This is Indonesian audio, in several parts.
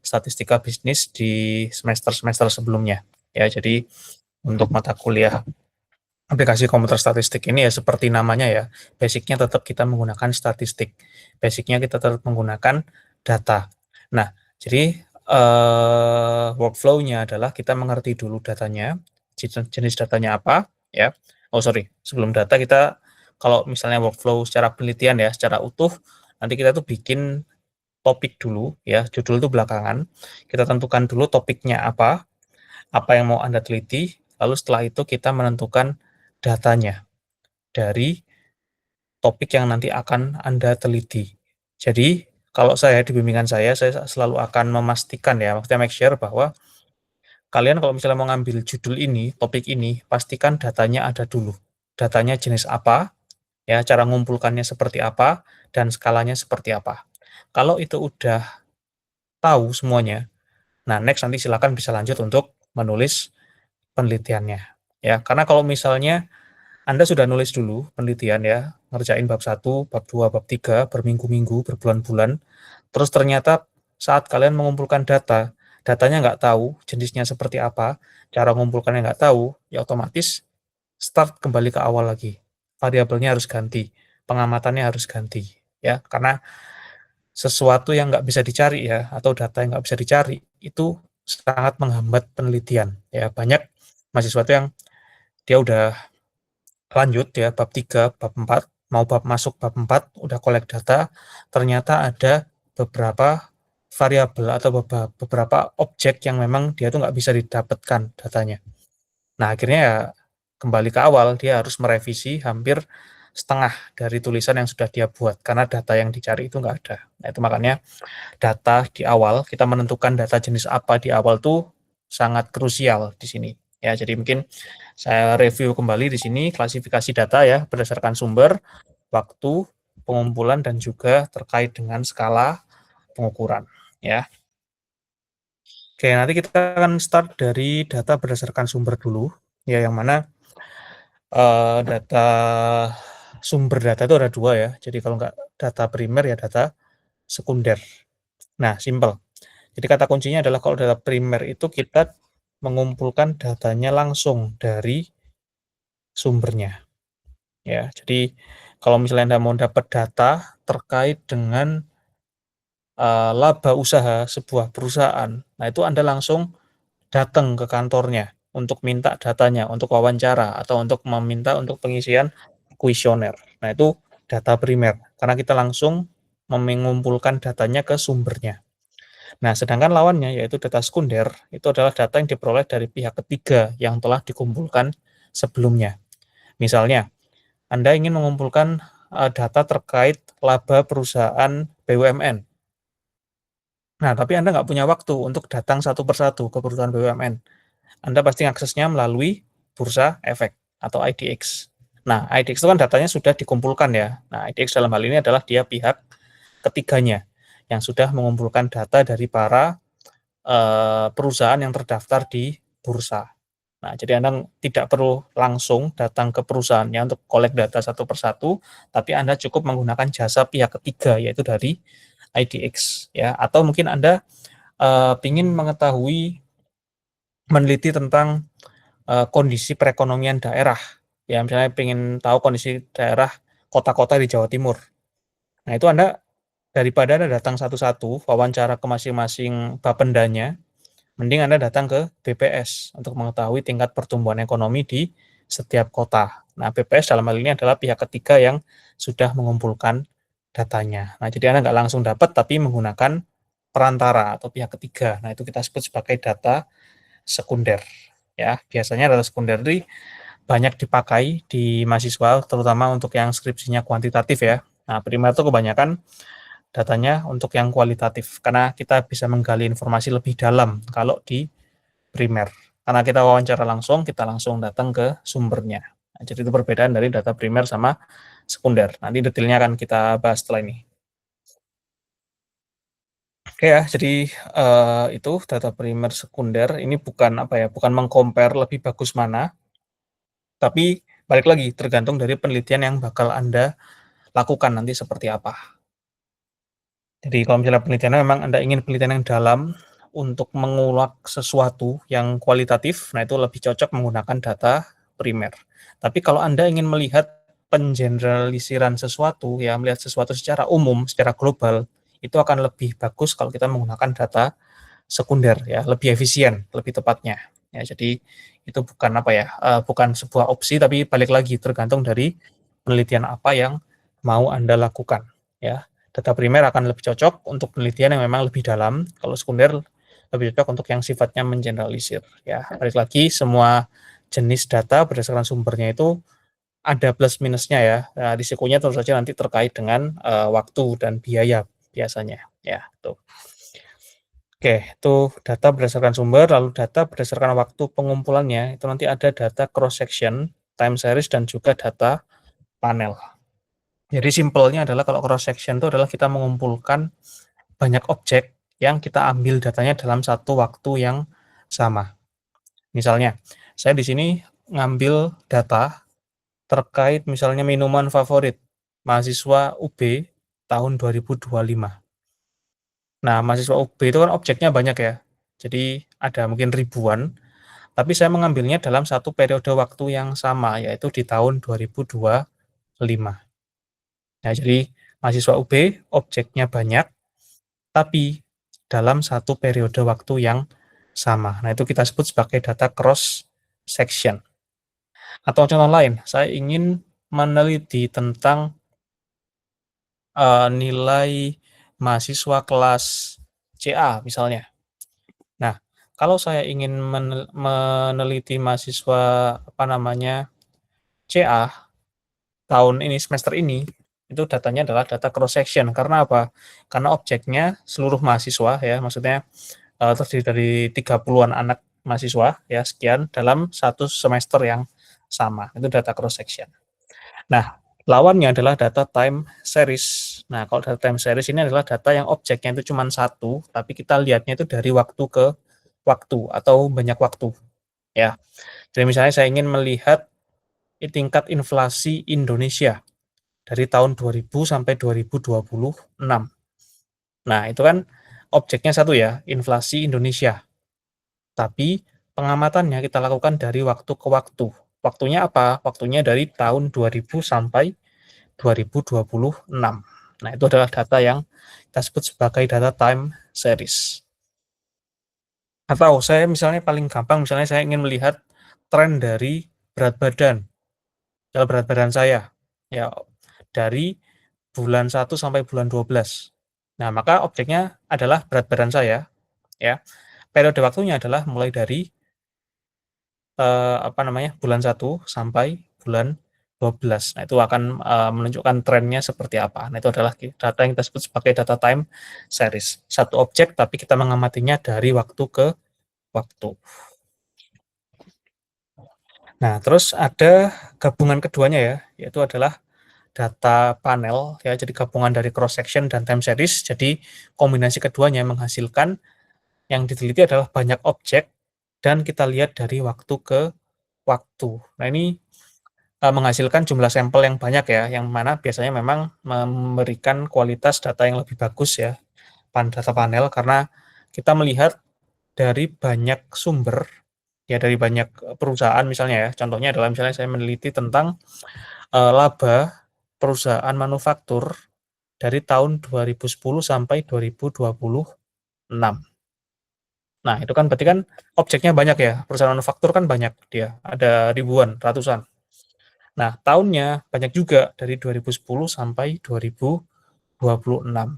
statistika bisnis di semester-semester sebelumnya. Ya, jadi untuk mata kuliah aplikasi komputer statistik ini ya seperti namanya ya, basic-nya tetap kita menggunakan statistik. Basic-nya kita tetap menggunakan data. Nah, jadi workflow-nya adalah kita mengerti dulu datanya, jenis datanya apa, ya. Oh sorry, sebelum data kita kalau misalnya workflow secara penelitian ya, secara utuh, nanti kita tuh bikin topik dulu ya, judul itu belakangan. Kita tentukan dulu topiknya apa yang mau Anda teliti, lalu setelah itu kita menentukan datanya dari topik yang nanti akan Anda teliti. Jadi, kalau saya di bimbingan saya selalu akan memastikan ya, maksudnya make sure bahwa kalian kalau misalnya mau ngambil judul ini, topik ini, pastikan datanya ada dulu. Datanya jenis apa, ya, cara ngumpulkannya seperti apa, dan skalanya seperti apa. Kalau itu udah tahu semuanya, nah next nanti silakan bisa lanjut untuk menulis penelitiannya. Ya, karena kalau misalnya Anda sudah nulis dulu penelitian ya, ngerjain bab 1, bab 2, bab 3, berminggu-minggu, berbulan-bulan, terus ternyata saat kalian mengumpulkan datanya nggak tahu jenisnya seperti apa, cara mengumpulkannya nggak tahu, ya otomatis start kembali ke awal lagi. Variabelnya harus ganti, pengamatannya harus ganti, ya, karena sesuatu yang nggak bisa dicari ya, atau data yang nggak bisa dicari, itu sangat menghambat penelitian. Ya, banyak mahasiswa yang dia udah lanjut ya bab 3, bab 4, mau masuk bab 4 udah collect data, ternyata ada beberapa variabel atau beberapa objek yang memang dia tuh nggak bisa didapatkan datanya. Nah, akhirnya ya kembali ke awal, dia harus merevisi hampir setengah dari tulisan yang sudah dia buat, karena data yang dicari itu nggak ada. Nah, itu makanya data di awal, kita menentukan data jenis apa di awal tuh sangat krusial di sini. Ya, jadi mungkin saya review kembali di sini klasifikasi data ya berdasarkan sumber, waktu, pengumpulan dan juga terkait dengan skala pengukuran ya. Oke, nanti kita akan start dari data berdasarkan sumber dulu ya, yang mana data sumber data itu ada dua ya. Jadi kalau nggak data primer ya data sekunder. Nah, simple. Jadi kata kuncinya adalah kalau data primer itu kita mengumpulkan datanya langsung dari sumbernya. Ya, jadi kalau misalnya Anda mau dapat data terkait dengan laba usaha sebuah perusahaan, nah itu Anda langsung datang ke kantornya untuk minta datanya, untuk wawancara atau untuk meminta untuk pengisian kuesioner. Nah, itu data primer karena kita langsung mengumpulkan datanya ke sumbernya. Nah, sedangkan lawannya yaitu data sekunder, itu adalah data yang diperoleh dari pihak ketiga yang telah dikumpulkan sebelumnya. Misalnya, Anda ingin mengumpulkan data terkait laba perusahaan BUMN. Nah, tapi Anda nggak punya waktu untuk datang satu persatu ke perusahaan BUMN. Anda pasti aksesnya melalui bursa efek atau IDX. Nah, IDX itu kan datanya sudah dikumpulkan ya. Nah, IDX dalam hal ini adalah dia pihak ketiganya yang sudah mengumpulkan data dari para perusahaan yang terdaftar di bursa. Nah, jadi Anda tidak perlu langsung datang ke perusahaannya untuk collect data satu persatu, tapi Anda cukup menggunakan jasa pihak ketiga, yaitu dari IDX. Ya. Atau mungkin Anda ingin mengetahui, meneliti tentang kondisi perekonomian daerah. Ya, misalnya ingin tahu kondisi daerah kota-kota di Jawa Timur. Nah, itu Anda daripada Anda datang satu-satu, wawancara ke masing-masing bapendanya, mending Anda datang ke BPS untuk mengetahui tingkat pertumbuhan ekonomi di setiap kota. Nah, BPS dalam hal ini adalah pihak ketiga yang sudah mengumpulkan datanya. Nah, jadi Anda nggak langsung dapat, tapi menggunakan perantara atau pihak ketiga. Nah, itu kita sebut sebagai data sekunder. Ya, biasanya data sekunder ini banyak dipakai di mahasiswa, terutama untuk yang skripsinya kuantitatif ya. Nah, primer itu kebanyakan datanya untuk yang kualitatif, karena kita bisa menggali informasi lebih dalam kalau di primer. Karena kita wawancara langsung, kita langsung datang ke sumbernya. Nah, jadi itu perbedaan dari data primer sama sekunder. Nanti detailnya akan kita bahas setelah ini. Oke ya, jadi itu data primer sekunder. Ini bukan apa ya, bukan mengcompare lebih bagus mana, tapi balik lagi tergantung dari penelitian yang bakal Anda lakukan nanti seperti apa. Jadi kalau misalnya penelitiannya memang Anda ingin penelitian yang dalam, untuk menguak sesuatu yang kualitatif, nah itu lebih cocok menggunakan data primer. Tapi kalau Anda ingin melihat pengeneralisiran sesuatu, ya melihat sesuatu secara umum, secara global, itu akan lebih bagus kalau kita menggunakan data sekunder ya, lebih efisien, lebih tepatnya. Ya, jadi itu bukan apa ya, bukan sebuah opsi tapi balik lagi tergantung dari penelitian apa yang mau Anda lakukan ya. Data primer akan lebih cocok untuk penelitian yang memang lebih dalam, kalau sekunder lebih cocok untuk yang sifatnya mengeneralisir ya. Balik lagi semua jenis data berdasarkan sumbernya itu ada plus minusnya ya. Nah, risikonya tentu saja nanti terkait dengan waktu dan biaya biasanya ya, tuh. Oke, itu data berdasarkan sumber, lalu data berdasarkan waktu pengumpulannya, itu nanti ada data cross section, time series, dan juga data panel. Jadi simpelnya adalah kalau cross section itu adalah kita mengumpulkan banyak objek yang kita ambil datanya dalam satu waktu yang sama. Misalnya, saya di sini ngambil data terkait misalnya minuman favorit mahasiswa UB tahun 2025. Nah, mahasiswa UB itu kan objeknya banyak ya. Jadi ada mungkin ribuan, tapi saya mengambilnya dalam satu periode waktu yang sama, yaitu di tahun 2025. Nah, jadi mahasiswa UB objeknya banyak, tapi dalam satu periode waktu yang sama. Nah, itu kita sebut sebagai data cross section. Atau contoh lain, saya ingin meneliti tentang nilai mahasiswa kelas CA misalnya. Nah, kalau saya ingin meneliti mahasiswa apa namanya CA tahun ini semester ini, itu datanya adalah data cross section. Karena apa? Karena objeknya seluruh mahasiswa ya, maksudnya terdiri dari 30-an anak mahasiswa ya sekian dalam satu semester yang sama. Itu data cross section. Nah, lawannya adalah data time series. Nah, kalau data time series ini adalah data yang objeknya itu cuma satu, tapi kita lihatnya itu dari waktu ke waktu atau banyak waktu. Ya, jadi misalnya saya ingin melihat tingkat inflasi Indonesia dari tahun 2000 sampai 2026. Nah, itu kan objeknya satu ya, inflasi Indonesia. Tapi pengamatannya kita lakukan dari waktu ke waktu. Waktunya apa? Waktunya dari tahun 2000 sampai 2026. Nah, itu adalah data yang kita sebut sebagai data time series. Atau saya misalnya paling gampang, misalnya saya ingin melihat tren dari berat badan, berat badan saya, ya dari bulan 1 sampai bulan 12. Nah, maka objeknya adalah berat badan saya, ya. Periode waktunya adalah mulai dari apa namanya, bulan 1 sampai bulan 12. Nah, itu akan menunjukkan trennya seperti apa. Nah, itu adalah data yang kita sebut sebagai data time series. Satu objek, tapi kita mengamatinya dari waktu ke waktu. Nah, terus ada gabungan keduanya ya, yaitu adalah data panel, ya, jadi gabungan dari cross section dan time series. Jadi kombinasi keduanya menghasilkan yang diteliti adalah banyak objek dan kita lihat dari waktu ke waktu. Nah, ini menghasilkan jumlah sampel yang banyak ya, yang mana biasanya memang memberikan kualitas data yang lebih bagus ya, data panel, karena kita melihat dari banyak sumber, ya dari banyak perusahaan misalnya ya, contohnya adalah misalnya saya meneliti tentang laba perusahaan manufaktur dari tahun 2010 sampai 2026. Nah, itu kan berarti kan objeknya banyak ya, perusahaan manufaktur kan banyak dia, ada ribuan, ratusan. Nah, tahunnya banyak juga dari 2010 sampai 2026.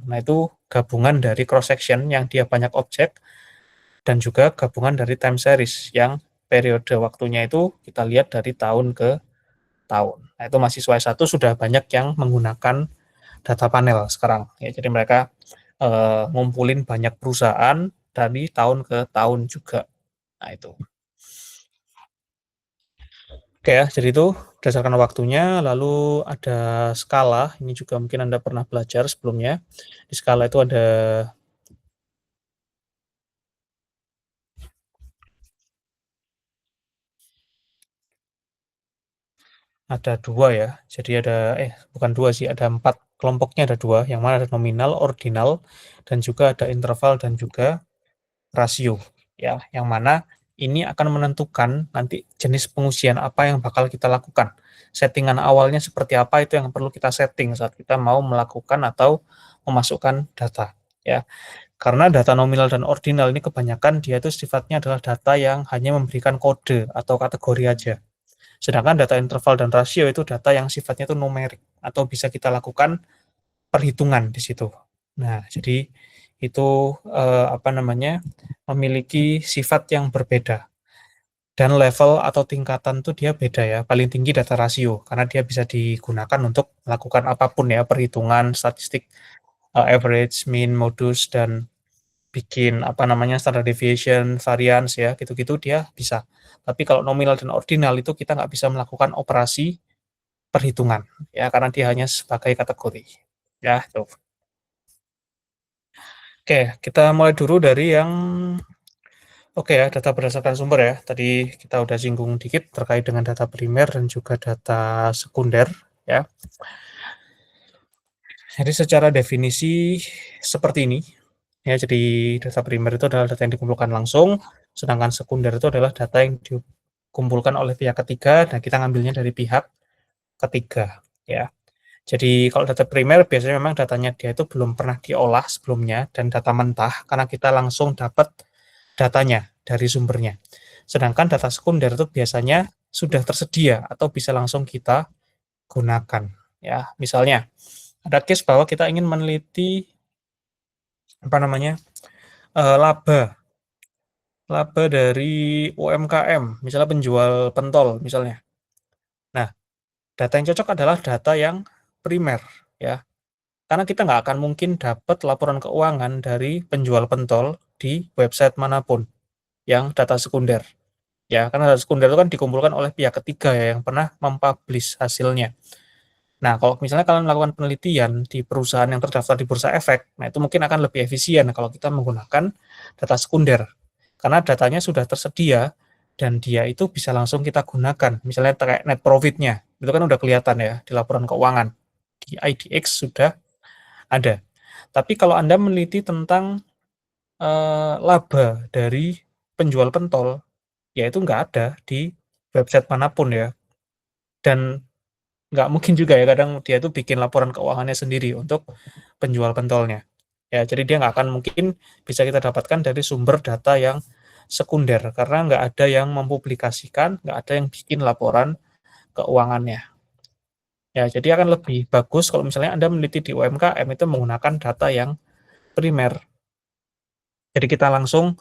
Nah, itu gabungan dari cross section yang dia banyak objek dan juga gabungan dari time series yang periode waktunya itu kita lihat dari tahun ke tahun. Nah, itu mahasiswa S1 sudah banyak yang menggunakan data panel sekarang ya. Jadi mereka ngumpulin banyak perusahaan dari tahun ke tahun juga. Nah, itu. Oke ya, jadi itu berdasarkan waktunya, lalu ada skala, ini juga mungkin Anda pernah belajar sebelumnya. Di skala itu ada 2 ya, jadi ada bukan 2 sih, ada 4, kelompoknya ada 2, yang mana ada nominal, ordinal, dan juga ada interval dan juga rasio, ya, yang mana ini akan menentukan nanti jenis pengujian apa yang bakal kita lakukan. Settingan awalnya seperti apa itu yang perlu kita setting saat kita mau melakukan atau memasukkan data, ya. Karena data nominal dan ordinal ini kebanyakan dia itu sifatnya adalah data yang hanya memberikan kode atau kategori aja. Sedangkan data interval dan rasio itu data yang sifatnya itu numerik atau bisa kita lakukan perhitungan di situ. Nah, jadi itu, apa namanya, memiliki sifat yang berbeda dan level atau tingkatan tuh dia beda ya, paling tinggi data rasio, karena dia bisa digunakan untuk melakukan apapun ya, perhitungan, statistik, average, mean, modus, dan bikin, apa namanya, standard deviation, variance ya, gitu-gitu dia bisa. Tapi kalau nominal dan ordinal itu kita nggak bisa melakukan operasi perhitungan, ya, karena dia hanya sebagai kategori. Ya, tuh. Oke, kita mulai dulu dari yang oke ya, data berdasarkan sumber ya. Tadi kita udah singgung dikit terkait dengan data primer dan juga data sekunder ya. Jadi secara definisi seperti ini ya. Jadi data primer itu adalah data yang dikumpulkan langsung, sedangkan sekunder itu adalah data yang dikumpulkan oleh pihak ketiga dan kita ngambilnya dari pihak ketiga ya. Jadi kalau data primer biasanya memang datanya dia itu belum pernah diolah sebelumnya dan data mentah karena kita langsung dapat datanya dari sumbernya. Sedangkan data sekunder itu biasanya sudah tersedia atau bisa langsung kita gunakan. Ya, misalnya ada case bahwa kita ingin meneliti apa namanya laba laba dari UMKM, misalnya penjual pentol misalnya. Nah, data yang cocok adalah data yang primer, ya. Karena kita nggak akan mungkin dapat laporan keuangan dari penjual pentol di website manapun yang data sekunder. Ya, karena data sekunder itu kan dikumpulkan oleh pihak ketiga ya yang pernah mempublish hasilnya. Nah, kalau misalnya kalian melakukan penelitian di perusahaan yang terdaftar di Bursa Efek, nah itu mungkin akan lebih efisien kalau kita menggunakan data sekunder. Karena datanya sudah tersedia dan dia itu bisa langsung kita gunakan. Misalnya terkait net profit-nya, itu kan udah kelihatan ya di laporan keuangan. Di IDX sudah ada. Tapi kalau Anda meneliti tentang laba dari penjual pentol, ya itu nggak ada di website manapun ya. Dan nggak mungkin juga ya, kadang dia itu bikin laporan keuangannya sendiri untuk penjual pentolnya. Ya, jadi dia nggak akan mungkin bisa kita dapatkan dari sumber data yang sekunder, karena nggak ada yang mempublikasikan, nggak ada yang bikin laporan keuangannya. Ya, jadi akan lebih bagus kalau misalnya Anda meneliti di UMKM itu menggunakan data yang primer. Jadi kita langsung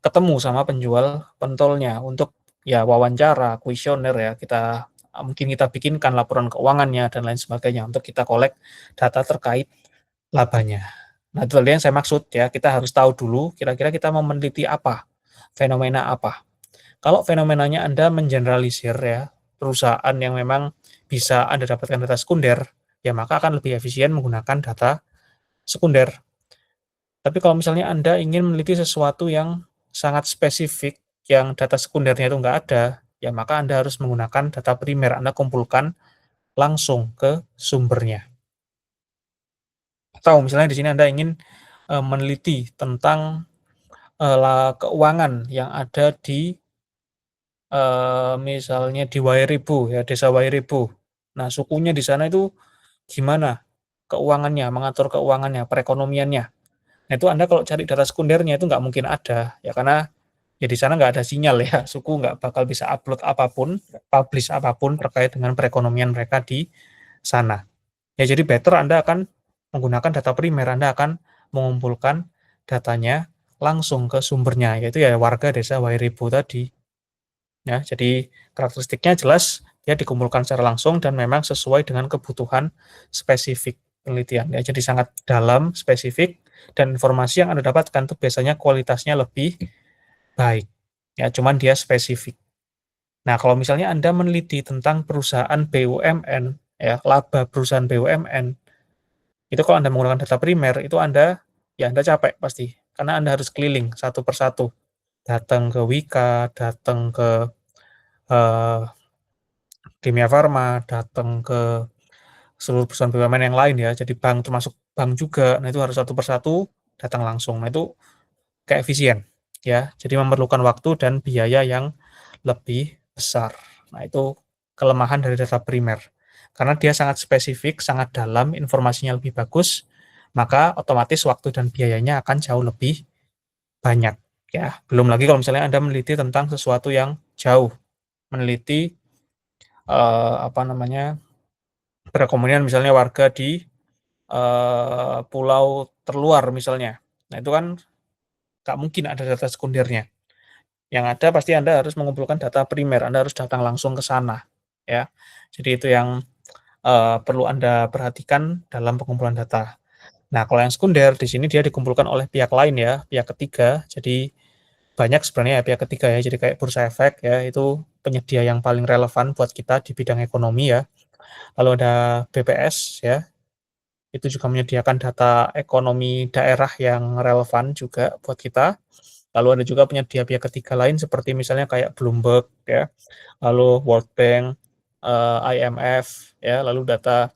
ketemu sama penjual pentolnya untuk ya wawancara, kuesioner ya, kita mungkin kita bikinkan laporan keuangannya dan lain sebagainya untuk kita kolek data terkait labanya. Nah, itu tadi yang saya maksud ya, kita harus tahu dulu kira-kira kita mau meneliti apa, fenomena apa. Kalau fenomenanya Anda mengeneralisir ya, perusahaan yang memang bisa Anda dapatkan data sekunder, ya maka akan lebih efisien menggunakan data sekunder. Tapi kalau misalnya Anda ingin meneliti sesuatu yang sangat spesifik, yang data sekundernya itu nggak ada, ya maka Anda harus menggunakan data primer, Anda kumpulkan langsung ke sumbernya. Atau misalnya di sini Anda ingin, meneliti tentang, keuangan yang ada di, misalnya di Wairibo ya, desa Wairibo. Nah, sukunya di sana itu gimana keuangannya, mengatur keuangannya, perekonomiannya. Nah, itu Anda kalau cari data sekundernya itu nggak mungkin ada, ya karena ya di sana nggak ada sinyal ya, suku nggak bakal bisa upload apapun, publish apapun terkait dengan perekonomian mereka di sana. Ya jadi better Anda akan menggunakan data primer, Anda akan mengumpulkan datanya langsung ke sumbernya, yaitu ya warga desa Wairibo tadi. Ya, jadi karakteristiknya jelas dia dikumpulkan secara langsung dan memang sesuai dengan kebutuhan spesifik penelitian. Ya, jadi sangat dalam, spesifik, dan informasi yang Anda dapatkan itu biasanya kualitasnya lebih baik. Ya, cuman dia spesifik. Nah, kalau misalnya Anda meneliti tentang perusahaan BUMN, ya, laba perusahaan BUMN, itu kalau Anda menggunakan data primer, itu Anda capek pasti. Karena Anda harus keliling satu persatu. Datang ke Wika, datang ke eh, Kimia Farma, datang ke seluruh perusahaan BUMN yang lain ya, jadi bank termasuk bank juga. Nah, itu harus satu persatu datang langsung. Nah, itu kayak efisien. ya, jadi memerlukan waktu dan biaya yang lebih besar. Nah, itu kelemahan dari data primer. Karena dia sangat spesifik, sangat dalam, informasinya lebih bagus, maka otomatis waktu dan biayanya akan jauh lebih banyak, ya. Belum lagi kalau misalnya Anda meneliti tentang sesuatu yang jauh, meneliti, apa namanya, perekonomian misalnya warga di, pulau terluar misalnya. Nah, itu kan nggak mungkin ada data sekundernya. Yang ada pasti Anda harus mengumpulkan data primer, Anda harus datang langsung ke sana, ya. Jadi itu yang, perlu Anda perhatikan dalam pengumpulan data. Nah, kalau yang sekunder di sini dia dikumpulkan oleh pihak lain ya, pihak ketiga. Jadi banyak sebenarnya ya pihak ketiga ya, jadi kayak bursa efek ya, itu penyedia yang paling relevan buat kita di bidang ekonomi ya. Lalu ada BPS ya, itu juga menyediakan data ekonomi daerah yang relevan juga buat kita. Lalu ada juga penyedia pihak ketiga lain seperti misalnya kayak Bloomberg ya, lalu World Bank, IMF ya, lalu data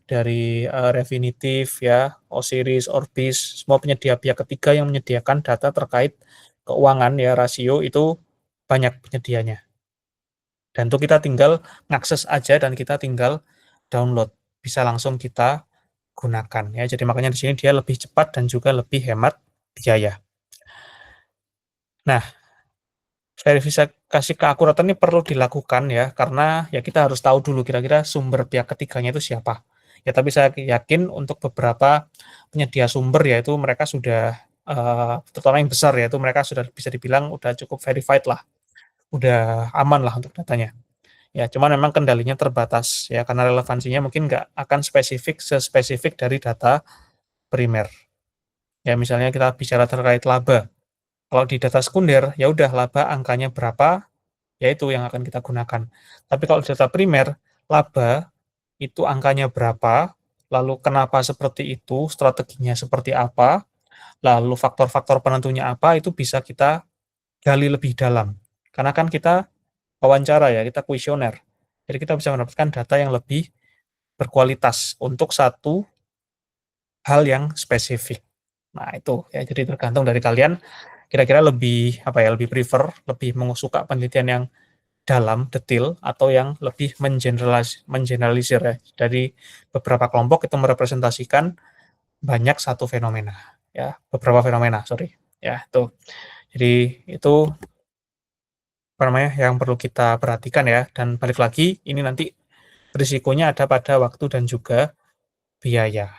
dari, Refinitiv ya, Osiris, Orbis, semua penyedia pihak ketiga yang menyediakan data terkait keuangan ya, rasio itu banyak penyedianya. Dan itu kita tinggal ngakses aja dan kita tinggal download, bisa langsung kita gunakan ya. Jadi makanya di sini dia lebih cepat dan juga lebih hemat biaya. Nah, verifikasi keakuratan ini perlu dilakukan ya, karena ya kita harus tahu dulu kira-kira sumber pihak ketiganya itu siapa. Ya tapi saya yakin untuk beberapa penyedia sumber yaitu mereka sudah, terutama yang besar ya, itu mereka sudah bisa dibilang udah cukup verified lah, udah aman lah untuk datanya. Ya cuman memang kendalinya terbatas ya, karena relevansinya mungkin nggak akan sespesifik dari data primer. Ya misalnya kita bicara terkait laba, kalau di data sekunder, ya udah laba angkanya berapa, ya itu yang akan kita gunakan. Tapi kalau data primer, laba itu angkanya berapa, lalu kenapa seperti itu, strateginya seperti apa, lalu faktor-faktor penentunya apa, itu bisa kita gali lebih dalam. Karena kan kita wawancara ya, kita kuesioner. Jadi kita bisa mendapatkan data yang lebih berkualitas untuk satu hal yang spesifik. Nah itu ya, jadi tergantung dari kalian kira-kira lebih apa ya, lebih prefer, lebih suka penelitian yang dalam, detail, atau yang lebih mengeneralisir ya, dari beberapa kelompok itu merepresentasikan banyak satu fenomena, ya, beberapa fenomena, sorry, ya, itu. Jadi itu, apa namanya, yang perlu kita perhatikan ya, dan balik lagi, ini nanti risikonya ada pada waktu dan juga biaya.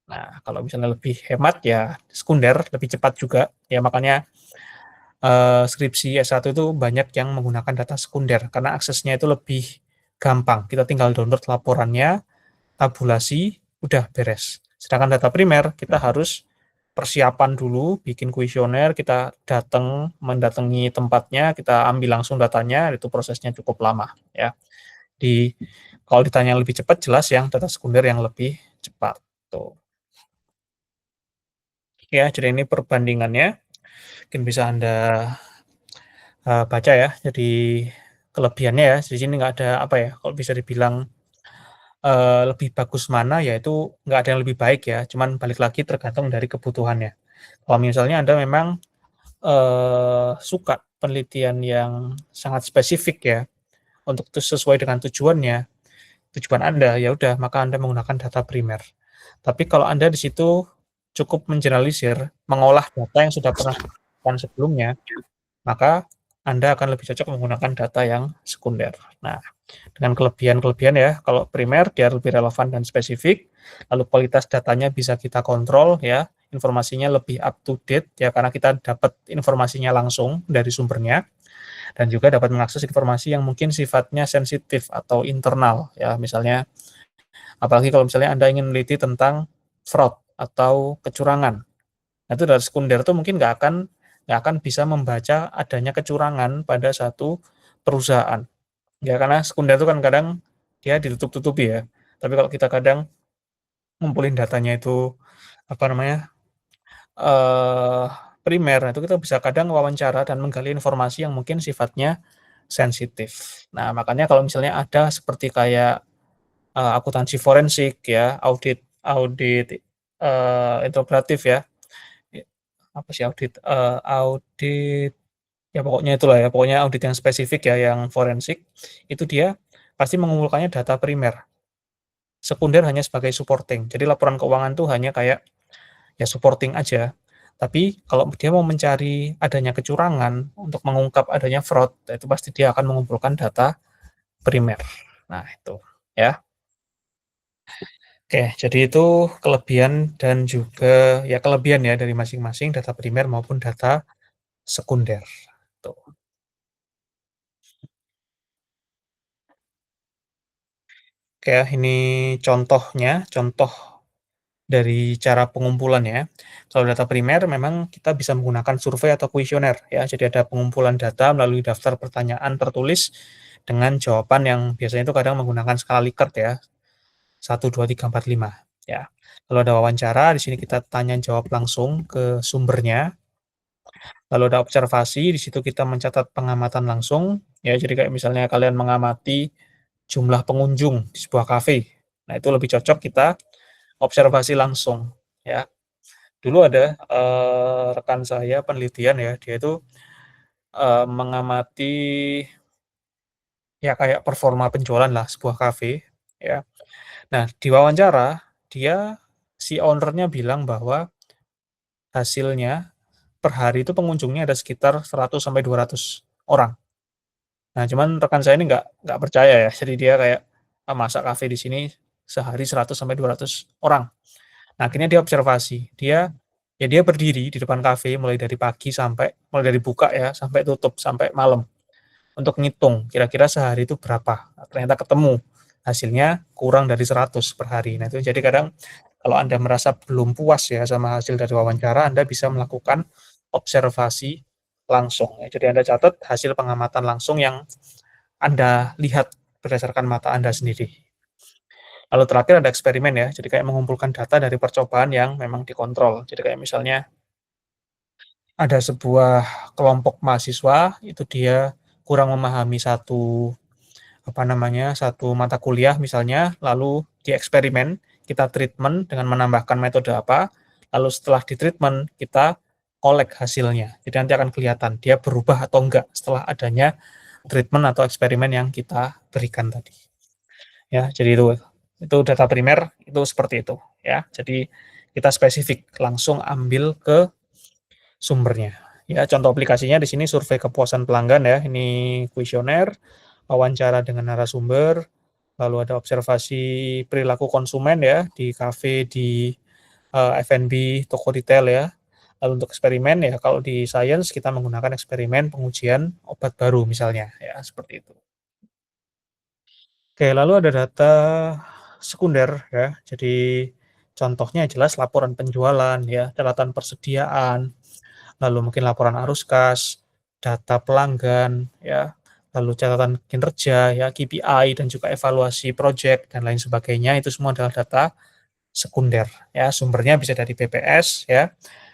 Nah, kalau misalnya lebih hemat ya sekunder, lebih cepat juga, ya makanya, skripsi S1 itu banyak yang menggunakan data sekunder, karena aksesnya itu lebih gampang, kita tinggal download laporannya, tabulasi, udah beres. Sedangkan data primer, kita harus persiapan dulu, bikin kuesioner, kita mendatangi tempatnya, kita ambil langsung datanya, itu prosesnya cukup lama, ya. Di Kalau ditanya yang lebih cepat, jelas yang data sekunder yang lebih cepat, tuh. Ya, jadi ini perbandingannya, mungkin bisa Anda, baca ya. Jadi kelebihannya ya, di sini nggak ada apa ya, kalau bisa dibilang lebih bagus mana, ya itu nggak ada yang lebih baik ya, cuman balik lagi tergantung dari kebutuhannya. Kalau misalnya Anda memang, suka penelitian yang sangat spesifik ya, untuk sesuai dengan tujuan Anda, ya udah maka Anda menggunakan data primer. Tapi kalau Anda di situ cukup mengeneralisir, mengolah data yang sudah pernah dilakukan sebelumnya, maka Anda akan lebih cocok menggunakan data yang sekunder. Nah, dengan kelebihan-kelebihan ya, kalau primer dia lebih relevan dan spesifik, lalu kualitas datanya bisa kita kontrol ya, informasinya lebih up to date ya, karena kita dapat informasinya langsung dari sumbernya, dan juga dapat mengakses informasi yang mungkin sifatnya sensitif atau internal ya, misalnya apalagi kalau misalnya Anda ingin meneliti tentang fraud atau kecurangan. Nah, itu dari sekunder tuh mungkin nggak akan bisa membaca adanya kecurangan pada satu perusahaan. Ya karena sekunder itu kan kadang dia ditutup-tutupi ya. Tapi kalau kita kadang ngumpulin datanya itu, apa namanya, eee, primer, nah itu kita bisa kadang wawancara dan menggali informasi yang mungkin sifatnya sensitif. Nah, makanya kalau misalnya ada seperti kayak, akuntansi forensik ya, audit audit, integratif ya, apa sih audit ya pokoknya itulah ya, pokoknya audit yang spesifik ya, yang forensik, itu dia pasti mengumpulkannya data primer, sekunder hanya sebagai supporting. Jadi laporan keuangan tuh hanya kayak, ya supporting aja. Tapi kalau dia mau mencari adanya kecurangan, untuk mengungkap adanya fraud, nah itu pasti dia akan mengumpulkan data primer. Nah itu, ya. Oke, jadi itu kelebihan dan juga ya kelebihan ya dari masing-masing data primer maupun data sekunder, tuh. Oke ya, ini contohnya, contoh dari cara pengumpulannya. Kalau data primer memang kita bisa menggunakan survei atau kuesioner ya. Jadi ada pengumpulan data melalui daftar pertanyaan tertulis dengan jawaban yang biasanya itu kadang menggunakan skala Likert ya. 1, 2, 3, 4, 5 ya. Kalau ada wawancara di sini kita tanya jawab langsung ke sumbernya. Lalu ada observasi, di situ kita mencatat pengamatan langsung ya. Jadi kayak misalnya kalian mengamati jumlah pengunjung di sebuah kafe. Nah, itu lebih cocok kita observasi langsung ya. Dulu ada, rekan saya penelitian ya, dia itu, mengamati ya kayak performa penjualan lah sebuah kafe, ya. Nah, diwawancara dia si owner-nya bilang bahwa hasilnya per hari itu pengunjungnya ada sekitar 100 sampai 200 orang. Nah, cuman rekan saya ini nggak percaya ya, jadi dia kayak, "Ah, masa kafe di sini sehari 100 sampai 200 orang?" Nah, akhirnya dia observasi, dia berdiri di depan kafe mulai dari buka ya, sampai tutup, sampai malam, untuk ngitung kira-kira sehari itu berapa. Nah, ternyata ketemu, hasilnya kurang dari 100 per hari. Nah, itu jadi kadang kalau Anda merasa belum puas ya sama hasil dari wawancara, Anda bisa melakukan observasi langsung ya. Jadi Anda catat hasil pengamatan langsung yang Anda lihat berdasarkan mata Anda sendiri. Lalu terakhir ada eksperimen ya, jadi kayak mengumpulkan data dari percobaan yang memang dikontrol. Jadi kayak misalnya ada sebuah kelompok mahasiswa, itu dia kurang memahami apa namanya, satu mata kuliah misalnya, lalu dieksperimen, kita treatment dengan menambahkan metode apa, lalu setelah ditreatment kita kolek hasilnya. Jadi nanti akan kelihatan dia berubah atau enggak setelah adanya treatment atau eksperimen yang kita berikan tadi. Ya, jadi itu data primer itu seperti itu ya. Jadi kita spesifik langsung ambil ke sumbernya. Ya, contoh aplikasinya di sini survei kepuasan pelanggan ya. Ini kuesioner, wawancara dengan narasumber, lalu ada observasi perilaku konsumen ya di kafe, di F&B, toko retail ya. Lalu untuk eksperimen ya kalau di sains kita menggunakan eksperimen pengujian obat baru misalnya ya, seperti itu. Oke, lalu ada data sekunder ya. Jadi contohnya jelas laporan penjualan ya, catatan persediaan, lalu mungkin laporan arus kas, data pelanggan ya, lalu catatan kinerja ya, KPI dan juga evaluasi project dan lain sebagainya, itu semua adalah data sekunder ya. Sumbernya bisa dari BPS ya,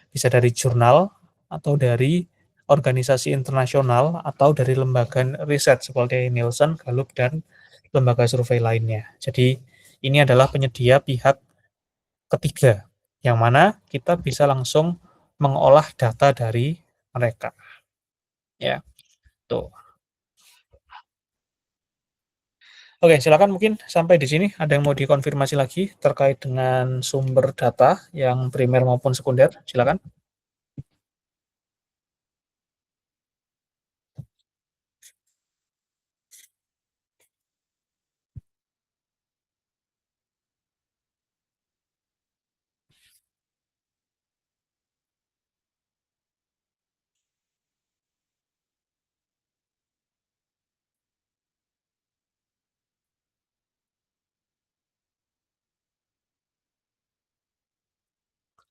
bisa dari jurnal atau dari organisasi internasional atau dari lembaga riset seperti Nielsen, Gallup, dan lembaga survei lainnya. Jadi ini adalah penyedia pihak ketiga, yang mana kita bisa langsung mengolah data dari mereka. Ya, tuh. Oke, silakan mungkin sampai di sini ada yang mau dikonfirmasi lagi terkait dengan sumber data yang primer maupun sekunder, silakan.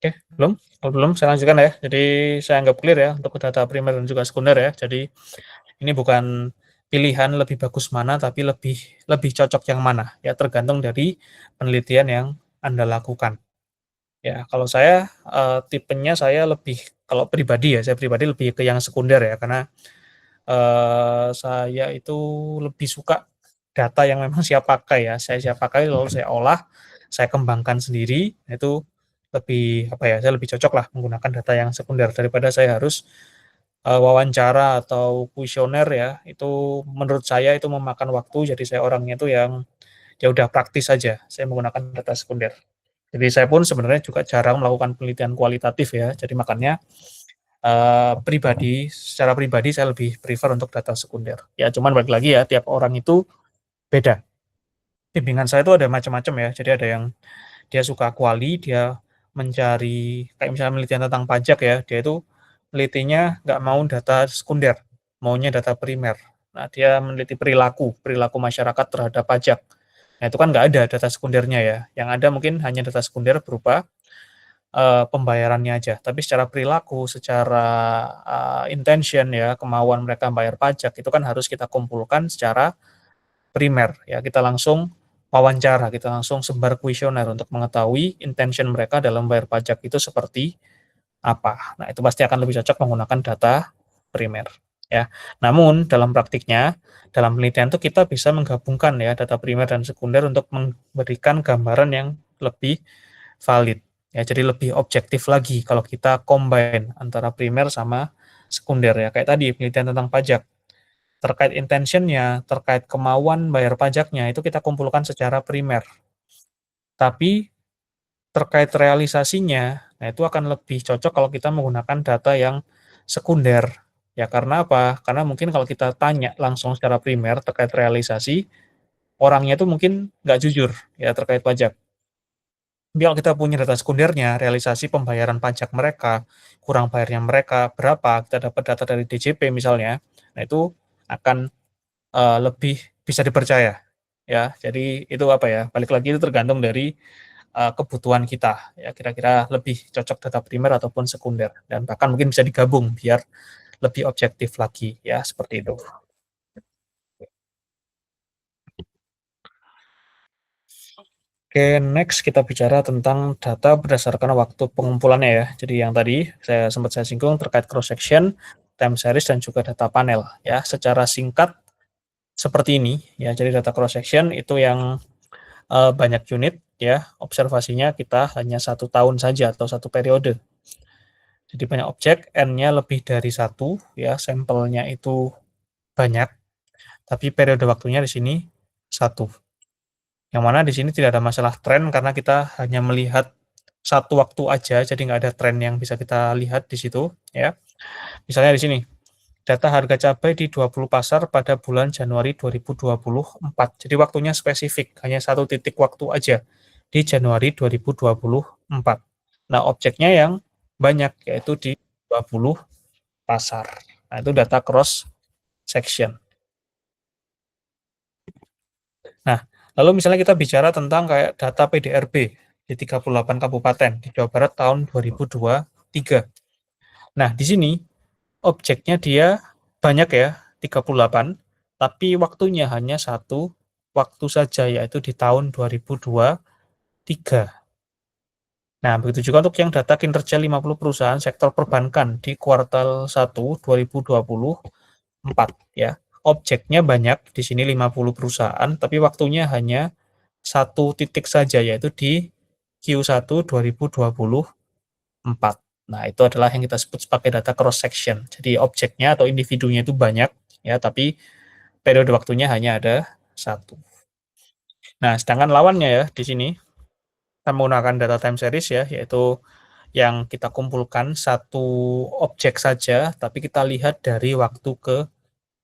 Oke, belum? Kalau belum saya lanjutkan ya. Jadi saya anggap clear ya untuk data primer dan juga sekunder ya. Jadi ini bukan pilihan lebih bagus mana, tapi lebih lebih cocok yang mana, ya tergantung dari penelitian yang Anda lakukan. Ya, kalau saya, tipenya saya lebih kalau pribadi ya, saya pribadi lebih ke yang sekunder ya, karena, saya itu lebih suka data yang memang siap pakai ya, saya siap pakai lalu saya olah, saya kembangkan sendiri, nah itu saya lebih cocok lah menggunakan data yang sekunder daripada saya harus wawancara atau kuesioner ya. Itu menurut saya itu memakan waktu, jadi saya orangnya itu yang ya udah praktis saja. Saya menggunakan data sekunder. Jadi saya pun sebenarnya juga jarang melakukan penelitian kualitatif ya. Jadi makanya secara pribadi saya lebih prefer untuk data sekunder. Ya cuman balik lagi ya, tiap orang itu beda. Bimbingan saya itu ada macam-macam ya. Jadi ada yang dia suka kuali, dia mencari kayak misalnya penelitian tentang pajak ya, dia itu melitinya nggak mau data sekunder, maunya data primer. Nah, dia meneliti perilaku, perilaku masyarakat terhadap pajak. Nah, itu kan nggak ada data sekundernya ya. Yang ada mungkin hanya data sekunder berupa pembayarannya aja. Tapi secara perilaku, secara intention ya, kemauan mereka bayar pajak itu kan harus kita kumpulkan secara primer ya. Kita langsung wawancara, kita langsung sebar kuesioner untuk mengetahui intention mereka dalam bayar pajak itu seperti apa. Nah, itu pasti akan lebih cocok menggunakan data primer ya. Namun dalam praktiknya, dalam penelitian itu kita bisa menggabungkan ya data primer dan sekunder untuk memberikan gambaran yang lebih valid. Ya, jadi lebih objektif lagi kalau kita combine antara primer sama sekunder ya. Kayak tadi penelitian tentang pajak. Terkait intentionnya, terkait kemauan bayar pajaknya, itu kita kumpulkan secara primer. Tapi terkait realisasinya, nah itu akan lebih cocok kalau kita menggunakan data yang sekunder. Ya karena apa? Karena mungkin kalau kita tanya langsung secara primer terkait realisasi, orangnya itu mungkin nggak jujur ya terkait pajak. Tapi kalau kita punya data sekundernya, realisasi pembayaran pajak mereka, kurang bayarnya mereka berapa, kita dapat data dari DJP misalnya, nah itu akan lebih bisa dipercaya ya. Jadi itu apa ya? Balik lagi itu tergantung dari kebutuhan kita ya. Kira-kira lebih cocok data primer ataupun sekunder dan bahkan mungkin bisa digabung biar lebih objektif lagi ya seperti itu. Oke, next kita bicara tentang data berdasarkan waktu pengumpulannya ya. Jadi yang tadi sempat saya singgung terkait cross section, time series dan juga data panel ya. Secara singkat seperti ini ya. Jadi data cross section itu yang banyak unit ya, observasinya kita hanya 1 tahun saja atau 1 periode. Jadi banyak objek, N-nya lebih dari 1 ya, sampelnya itu banyak, tapi periode waktunya di sini 1. Yang mana di sini tidak ada masalah tren karena kita hanya melihat 1 waktu aja, jadi nggak ada tren yang bisa kita lihat di situ ya. Misalnya di sini, data harga cabai di 20 pasar pada bulan Januari 2024. Jadi waktunya spesifik, hanya 1 titik waktu aja di Januari 2024. Nah, objeknya yang banyak, yaitu di 20 pasar. Nah, itu data cross section. Nah, lalu misalnya kita bicara tentang kayak data PDRB di 38 kabupaten di Jawa Barat tahun 2023. Nah, di sini objeknya dia banyak ya, 38, tapi waktunya hanya 1 waktu saja, yaitu di tahun 2023. Nah, begitu juga untuk yang data kinerja 50 perusahaan sektor perbankan di kuartal 1 2024 ya. Objeknya banyak, di sini 50 perusahaan, tapi waktunya hanya 1 titik saja, yaitu di Q1 2024. Nah, itu adalah yang kita sebut sebagai data cross section. Jadi objeknya atau individunya itu banyak ya, tapi periode waktunya hanya ada 1. Nah, sedangkan lawannya ya di sini kita menggunakan data time series ya, yaitu yang kita kumpulkan 1 objek saja, tapi kita lihat dari waktu ke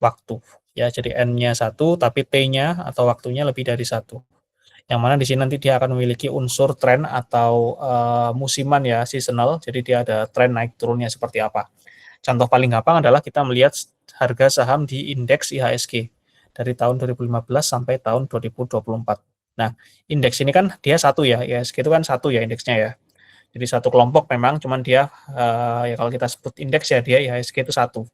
waktu ya. Jadi N-nya 1, tapi T-nya atau waktunya lebih dari 1. Yang mana di sini nanti dia akan memiliki unsur tren atau musiman ya, seasonal. Jadi dia ada tren naik turunnya seperti apa. Contoh paling gampang adalah kita melihat harga saham di indeks IHSG dari tahun 2015 sampai tahun 2024. Nah, indeks ini kan dia satu ya, IHSG itu kan satu ya indeksnya ya. Jadi satu kelompok memang, cuman dia ya kalau kita sebut indeks ya dia IHSG itu satu.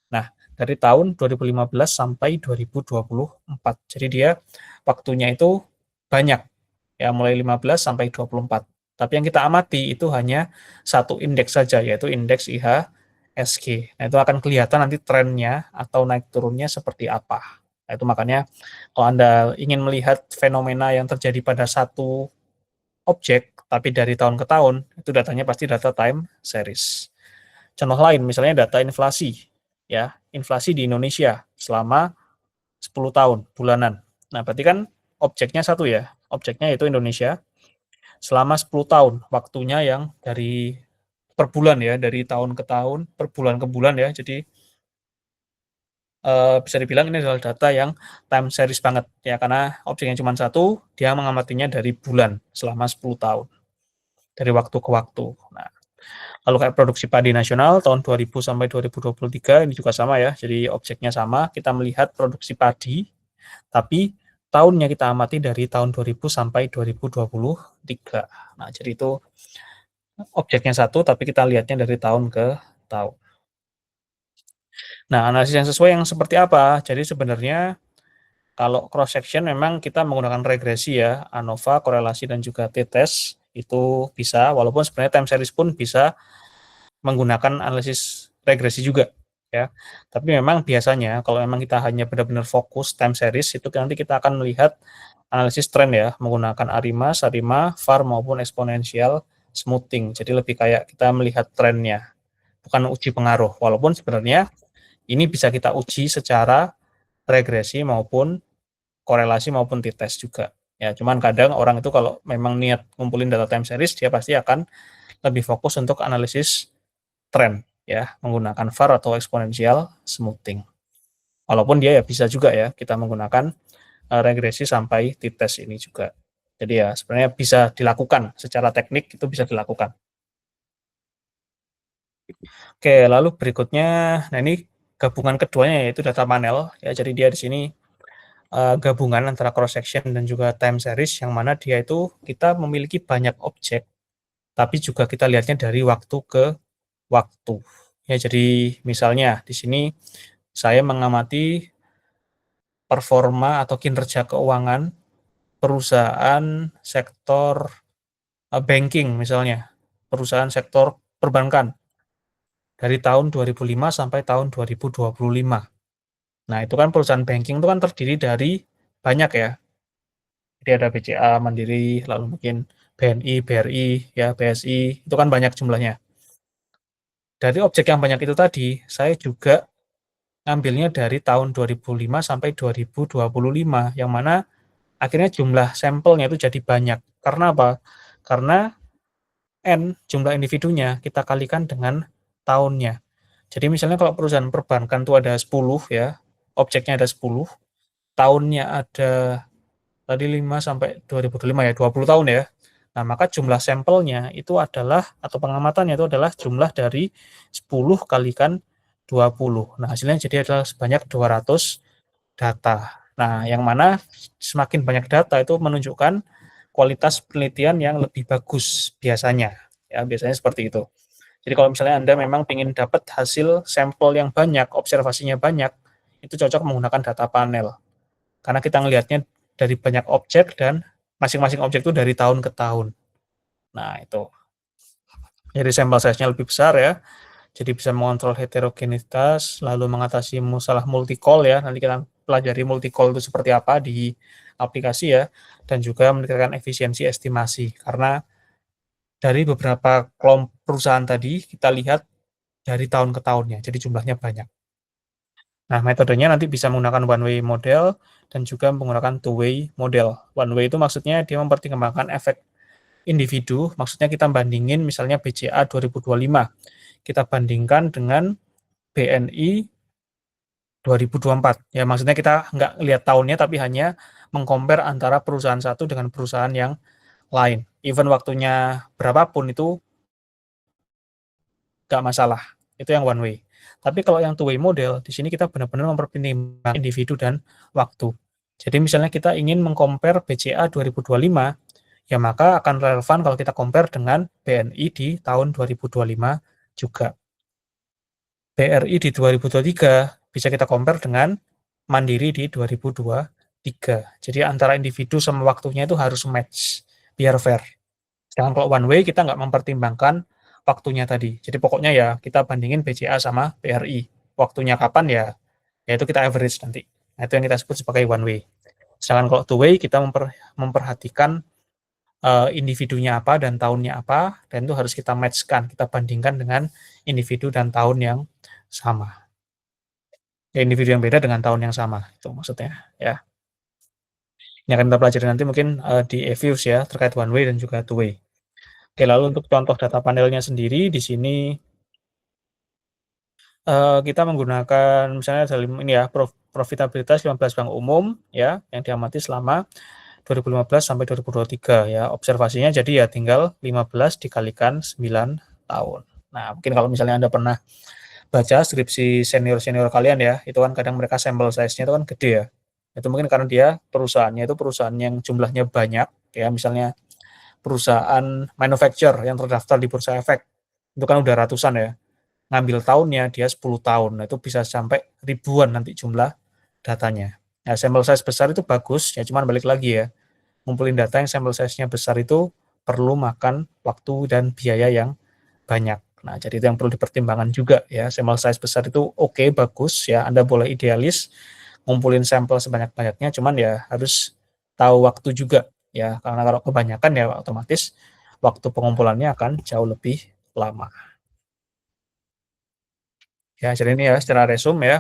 Nah, dari tahun 2015 sampai 2024. Jadi dia waktunya itu banyak ya, mulai 15 sampai 24. Tapi yang kita amati itu hanya 1 indeks saja, yaitu indeks IHSG. Nah, itu akan kelihatan nanti trennya atau naik turunnya seperti apa. Nah, itu makanya kalau Anda ingin melihat fenomena yang terjadi pada satu objek, tapi dari tahun ke tahun, itu datanya pasti data time series. Contoh lain, misalnya data inflasi, ya, inflasi di Indonesia selama 10 tahun, bulanan. Nah, berarti kan objeknya satu ya, objeknya yaitu Indonesia selama 10 tahun, waktunya yang dari per bulan ya, dari tahun ke tahun, per bulan ke bulan ya, jadi bisa dibilang ini adalah data yang time series banget ya, karena objeknya cuma satu, dia mengamatinya dari bulan selama 10 tahun, dari waktu ke waktu. Nah, kalau kayak produksi padi nasional tahun 2000 sampai 2023 ini juga sama ya, jadi objeknya sama, kita melihat produksi padi, tapi tahunnya kita amati dari tahun 2000 sampai 2023. Nah, jadi itu objeknya satu, tapi kita lihatnya dari tahun ke tahun. Nah, analisis yang sesuai yang seperti apa? Jadi sebenarnya kalau cross section memang kita menggunakan regresi ya, ANOVA, korelasi dan juga t-test itu bisa, walaupun sebenarnya time series pun bisa menggunakan analisis regresi juga ya. Tapi memang biasanya kalau memang kita hanya benar-benar fokus time series itu nanti kita akan melihat analisis tren ya menggunakan ARIMA, SARIMA, VAR maupun exponential smoothing. Jadi lebih kayak kita melihat trennya, bukan uji pengaruh. Walaupun sebenarnya ini bisa kita uji secara regresi maupun korelasi maupun t-test juga. Ya, cuman kadang orang itu kalau memang niat ngumpulin data time series dia pasti akan lebih fokus untuk analisis tren ya menggunakan VAR atau exponential smoothing. Walaupun dia ya bisa juga ya kita menggunakan regresi sampai t-test ini juga. Jadi ya sebenarnya bisa dilakukan secara teknik itu bisa dilakukan. Oke, lalu berikutnya, nah ini gabungan keduanya yaitu data panel ya. Jadi dia di sini gabungan antara cross section dan juga time series yang mana dia itu kita memiliki banyak objek tapi juga kita lihatnya dari waktu ke waktu. Ya, jadi misalnya di sini saya mengamati performa atau kinerja keuangan perusahaan sektor banking misalnya, perusahaan sektor perbankan dari tahun 2005 sampai tahun 2025. Nah, itu kan perusahaan banking itu kan terdiri dari banyak ya. Jadi ada BCA, Mandiri, lalu mungkin BNI, BRI, ya BSI, itu kan banyak jumlahnya. Dari objek yang banyak itu tadi, saya juga ngambilnya dari tahun 2005 sampai 2025, yang mana akhirnya jumlah sampelnya itu jadi banyak. Karena apa? Karena N, jumlah individunya, kita kalikan dengan tahunnya. Jadi misalnya kalau perusahaan perbankan itu ada 10 ya, objeknya ada 10, tahunnya ada tadi 5 sampai 2025 ya, 20 tahun ya. Nah, maka jumlah sampelnya itu adalah, atau pengamatannya itu adalah jumlah dari 10 kalikan 20. Nah, hasilnya jadi adalah sebanyak 200 data. Nah, yang mana semakin banyak data itu menunjukkan kualitas penelitian yang lebih bagus biasanya. Ya, biasanya seperti itu. Jadi kalau misalnya Anda memang ingin dapat hasil sampel yang banyak, observasinya banyak, itu cocok menggunakan data panel. Karena kita ngelihatnya dari banyak objek dan masing-masing objek itu dari tahun ke tahun. Nah, itu. Jadi sampel size-nya lebih besar ya. Jadi bisa mengontrol heterogenitas, lalu mengatasi masalah multi-call ya. Nanti kita pelajari multi-call itu seperti apa di aplikasi ya. Dan juga meningkatkan efisiensi estimasi. Karena dari beberapa kelompok perusahaan tadi, kita lihat dari tahun ke tahunnya. Jadi jumlahnya banyak. Nah, metodenya nanti bisa menggunakan one way model dan juga menggunakan two way model. One way itu maksudnya dia mempertimbangkan efek individu, maksudnya kita bandingin misalnya BCA 2025, kita bandingkan dengan BNI 2024. Ya, maksudnya kita nggak lihat tahunnya, tapi hanya mengcompare antara perusahaan satu dengan perusahaan yang lain. Even waktunya berapapun itu nggak masalah. Itu yang one way. Tapi kalau yang two way model, di sini kita benar-benar mempertimbangkan individu dan waktu. Jadi misalnya kita ingin mengcompare BCA 2025, ya maka akan relevan kalau kita compare dengan BNI di tahun 2025 juga. BRI di 2023 bisa kita compare dengan Mandiri di 2023. Jadi antara individu sama waktunya itu harus match, biar fair. Sedangkan kalau one way kita nggak mempertimbangkan waktunya tadi. Jadi pokoknya ya kita bandingin BCA sama BRI. Waktunya kapan ya, yaitu kita average nanti. Nah, itu yang kita sebut sebagai one way. Sedangkan kalau two way kita memperhatikan individunya apa dan tahunnya apa, dan itu harus kita match-kan, kita bandingkan dengan individu dan tahun yang sama. Ya individu yang beda dengan tahun yang sama, itu maksudnya, ya. Ini akan kita pelajari nanti mungkin, di e-views ya, terkait one way dan juga two way. Oke, lalu untuk contoh data panelnya sendiri di sini, kita menggunakan misalnya dalam ini ya, profitabilitas 15 bank umum ya, yang diamati selama 2015 sampai 2023 ya. Observasinya jadi ya tinggal 15 dikalikan 9 tahun. Nah, mungkin kalau misalnya Anda pernah baca skripsi senior-senior kalian ya, itu kan kadang mereka sampel size-nya itu kan gede ya. Itu mungkin karena dia perusahaannya itu perusahaan yang jumlahnya banyak ya, misalnya perusahaan manufacture yang terdaftar di Bursa Efek, itu kan udah ratusan ya. Ngambil tahunnya dia 10 tahun, nah itu bisa sampai ribuan nanti jumlah datanya. Nah, sampel size besar itu bagus, ya cuman balik lagi ya, ngumpulin data yang sampel size-nya besar itu perlu makan waktu dan biaya yang banyak. Nah, jadi itu yang perlu dipertimbangkan juga ya, sampel size besar itu oke, bagus ya, Anda boleh idealis, ngumpulin sampel sebanyak-banyaknya, cuman ya harus tahu waktu juga ya, karena kalau kebanyakan ya otomatis waktu pengumpulannya akan jauh lebih lama. Ya, jadi ini ya secara resume ya,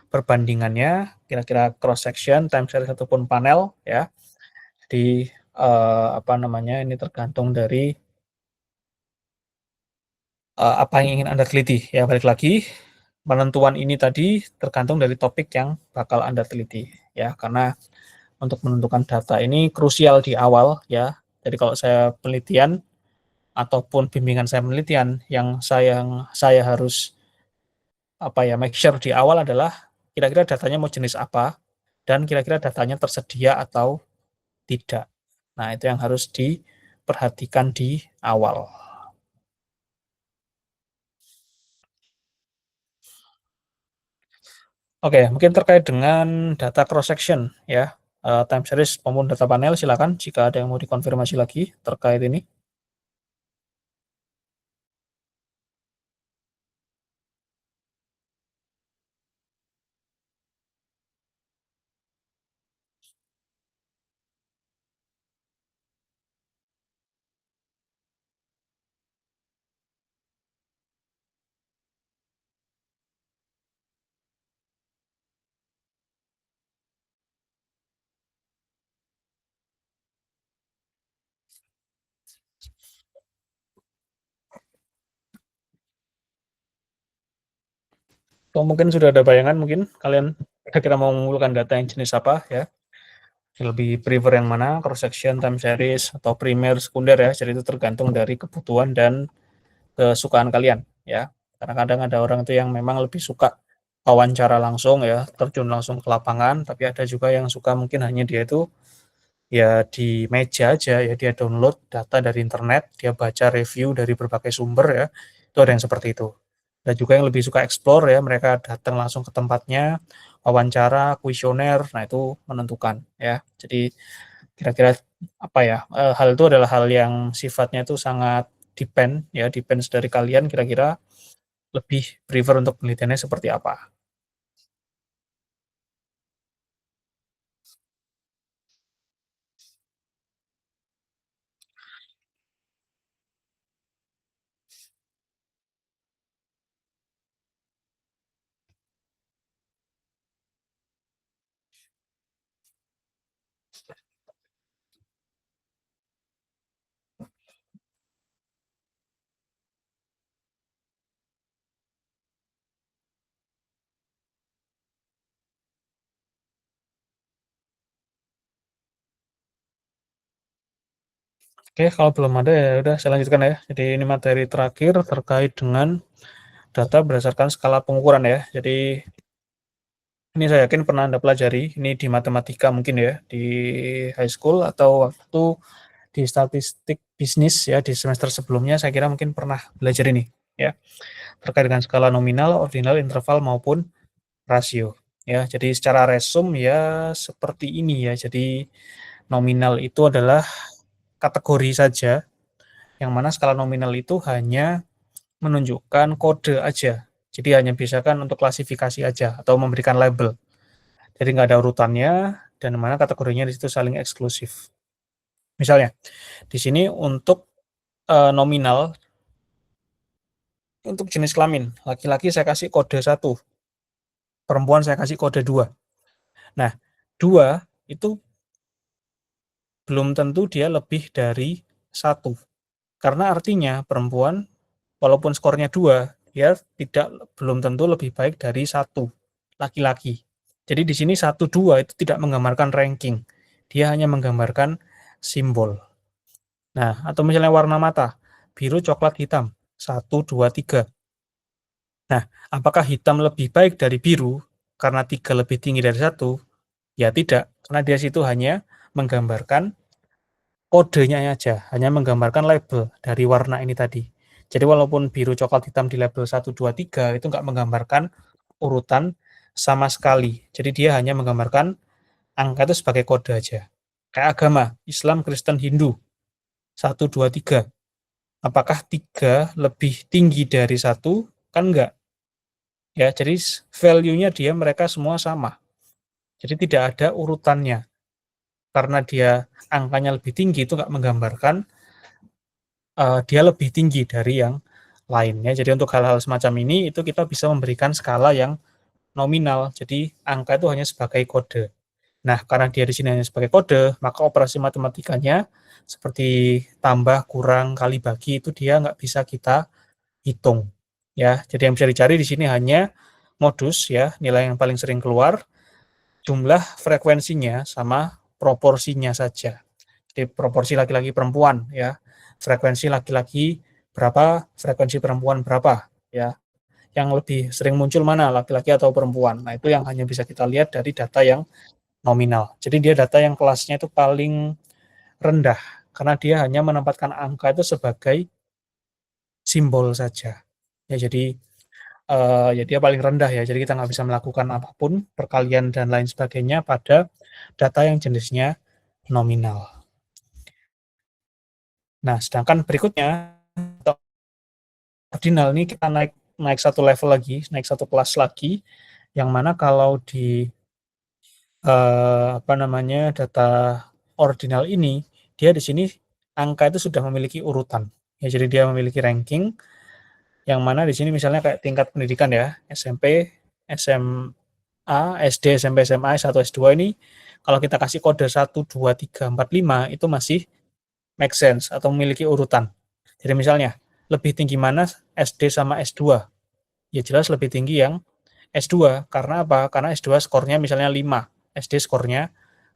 perbandingannya kira-kira cross section, time series ataupun panel ya. Jadi, apa namanya, ini tergantung dari, apa yang ingin Anda teliti ya, balik lagi, penentuan ini tadi tergantung dari topik yang bakal Anda teliti ya, karena untuk menentukan data ini krusial di awal ya. Jadi kalau saya penelitian ataupun bimbingan saya penelitian yang saya harus apa ya, make sure di awal adalah kira-kira datanya mau jenis apa dan kira-kira datanya tersedia atau tidak. Nah, itu yang harus diperhatikan di awal. Oke, mungkin terkait dengan data cross section ya, time series maupun data panel silakan jika ada yang mau dikonfirmasi lagi terkait ini. Atau mungkin sudah ada bayangan mungkin kalian kira-kira mau mengumpulkan data yang jenis apa ya? Lebih prefer yang mana, cross section, time series, atau primer, sekunder ya. Jadi itu tergantung dari kebutuhan dan kesukaan kalian ya. Karena kadang ada orang itu yang memang lebih suka wawancara langsung ya, terjun langsung ke lapangan, tapi ada juga yang suka mungkin hanya dia itu ya di meja aja ya, dia download data dari internet, dia baca review dari berbagai sumber ya, itu ada yang seperti itu. Ada juga yang lebih suka explore ya, mereka datang langsung ke tempatnya, wawancara, kuesioner, nah itu menentukan ya. Jadi kira-kira apa ya, hal itu adalah hal yang sifatnya itu sangat depends dari kalian kira-kira lebih prefer untuk penelitiannya seperti apa. Oke, kalau belum ada ya udah saya lanjutkan ya. Jadi ini materi terakhir terkait dengan data berdasarkan skala pengukuran ya. Jadi ini saya yakin pernah Anda pelajari, ini di matematika mungkin ya, di high school atau waktu di statistik bisnis ya, di semester sebelumnya saya kira mungkin pernah belajar ini ya, terkait dengan skala nominal, ordinal, interval maupun rasio ya. Jadi secara resum ya seperti ini ya. Jadi nominal itu adalah kategori saja, yang mana skala nominal itu hanya menunjukkan kode aja. Jadi hanya bisakan untuk klasifikasi aja atau memberikan label. Jadi nggak ada urutannya dan mana kategorinya di situ saling eksklusif. Misalnya, di sini untuk, nominal, untuk jenis kelamin, laki-laki saya kasih kode 1, perempuan saya kasih kode 2. Nah, 2 itu belum tentu dia lebih dari 1, karena artinya perempuan walaupun skornya 2, dia tidak belum tentu lebih baik dari 1 laki-laki. Jadi di sini 1, 2 itu tidak menggambarkan ranking, dia hanya menggambarkan simbol. Nah, atau misalnya warna mata, biru, coklat, hitam, 1, 2, 3. Nah, apakah hitam lebih baik dari biru karena 3 lebih tinggi dari 1? Ya tidak, karena dia situ hanya menggambarkan kodenya aja, hanya menggambarkan label dari warna ini tadi. Jadi walaupun biru, coklat, hitam di label 1, 2, 3 itu nggak menggambarkan urutan sama sekali. Jadi dia hanya menggambarkan angka itu sebagai kode aja. Kayak agama, Islam, Kristen, Hindu, 1, 2, 3. Apakah 3 lebih tinggi dari 1? Kan enggak. Ya, jadi value-nya dia mereka semua sama. Jadi tidak ada urutannya. Karena dia angkanya lebih tinggi itu nggak menggambarkan dia lebih tinggi dari yang lainnya. Jadi untuk hal-hal semacam ini itu kita bisa memberikan skala yang nominal. Jadi angka itu hanya sebagai kode. Nah, karena dia di sini hanya sebagai kode, maka operasi matematikanya seperti tambah, kurang, kali, bagi itu dia nggak bisa kita hitung. Ya, jadi yang bisa dicari di sini hanya modus ya, nilai yang paling sering keluar, jumlah frekuensinya sama proporsinya saja. Jadi proporsi laki-laki perempuan ya. Frekuensi laki-laki berapa, frekuensi perempuan berapa ya. Yang lebih sering muncul mana, laki-laki atau perempuan. Nah, itu yang hanya bisa kita lihat dari data yang nominal. Jadi dia data yang kelasnya itu paling rendah karena dia hanya menempatkan angka itu sebagai simbol saja. Ya, jadi ya dia paling rendah ya, jadi kita nggak bisa melakukan apapun, perkalian dan lain sebagainya pada data yang jenisnya nominal. Nah, sedangkan berikutnya, ordinal ini kita naik naik satu level lagi, naik satu kelas lagi, yang mana kalau di apa namanya, data ordinal ini, dia di sini angka itu sudah memiliki urutan. Ya, jadi dia memiliki ranking, yang mana di sini misalnya kayak tingkat pendidikan ya, SMP, SMA, SD, SMP, SMA, S1, S2 ini kalau kita kasih kode 1, 2, 3, 4, 5 itu masih make sense atau memiliki urutan. Jadi misalnya, lebih tinggi mana SD sama S2? Ya jelas lebih tinggi yang S2, karena apa? Karena S2 skornya misalnya 5, SD skornya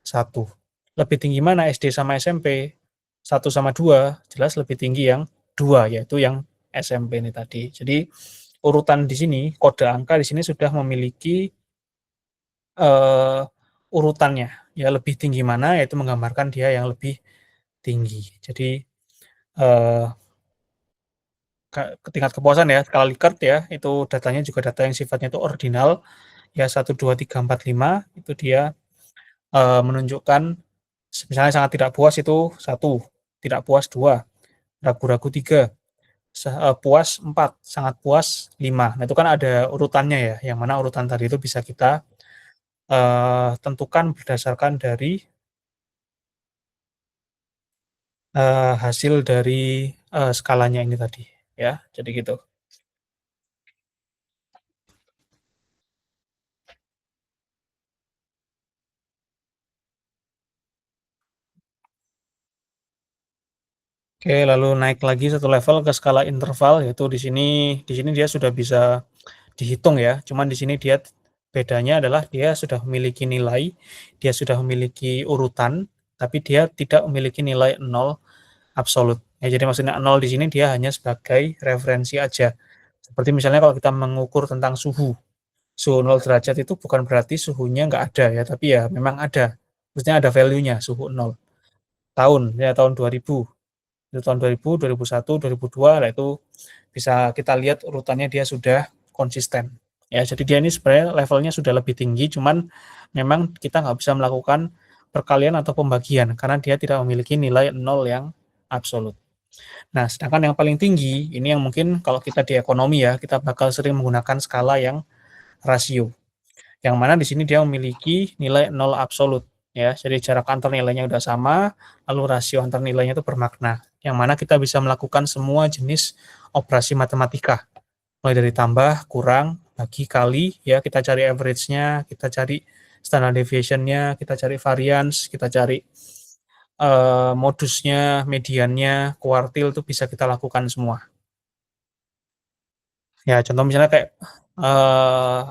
1. Lebih tinggi mana SD sama SMP? 1 sama 2, jelas lebih tinggi yang 2, yaitu yang SMP ini tadi. Jadi urutan di sini, kode angka di sini sudah memiliki Eee, urutannya, ya lebih tinggi mana, yaitu menggambarkan dia yang lebih tinggi. Jadi, eee, tingkat kepuasan ya, skala Likert ya, itu datanya juga data yang sifatnya itu ordinal, ya 1, 2, 3, 4, 5 itu dia, menunjukkan misalnya sangat tidak puas itu 1, tidak puas 2, ragu-ragu 3, puas 4, sangat puas 5. Nah, itu kan ada urutannya ya, yang mana urutan tadi itu bisa kita, tentukan berdasarkan dari hasil dari, skalanya ini tadi, ya, jadi gitu. Oke, lalu naik lagi satu level ke skala interval, yaitu di sini dia sudah bisa dihitung ya, cuman di sini dia bedanya adalah dia sudah memiliki nilai, dia sudah memiliki urutan, tapi dia tidak memiliki nilai 0 absolut. Ya, jadi maksudnya 0 di sini dia hanya sebagai referensi aja. Seperti misalnya kalau kita mengukur tentang suhu, suhu 0 derajat itu bukan berarti suhunya nggak ada ya, tapi ya memang ada. Maksudnya ada value-nya suhu 0. Tahun, ya tahun 2000, itu tahun 2000, 2001, 2002, nah itu bisa kita lihat urutannya dia sudah konsisten. Ya, jadi dia ini sebenarnya levelnya sudah lebih tinggi, cuman memang kita nggak bisa melakukan perkalian atau pembagian karena dia tidak memiliki nilai 0 yang absolut. Nah, sedangkan yang paling tinggi, ini yang mungkin kalau kita di ekonomi ya, kita bakal sering menggunakan skala yang rasio. Yang mana di sini dia memiliki nilai 0 absolut. ya. Jadi jarak antar nilainya udah sama, lalu rasio antar nilainya itu bermakna, yang mana kita bisa melakukan semua jenis operasi matematika, mulai dari tambah, kurang, bagi, kali, ya kita cari average-nya, kita cari standard deviation-nya, kita cari variance, kita cari modusnya, mediannya, kuartil itu bisa kita lakukan semua. Ya contoh misalnya kayak,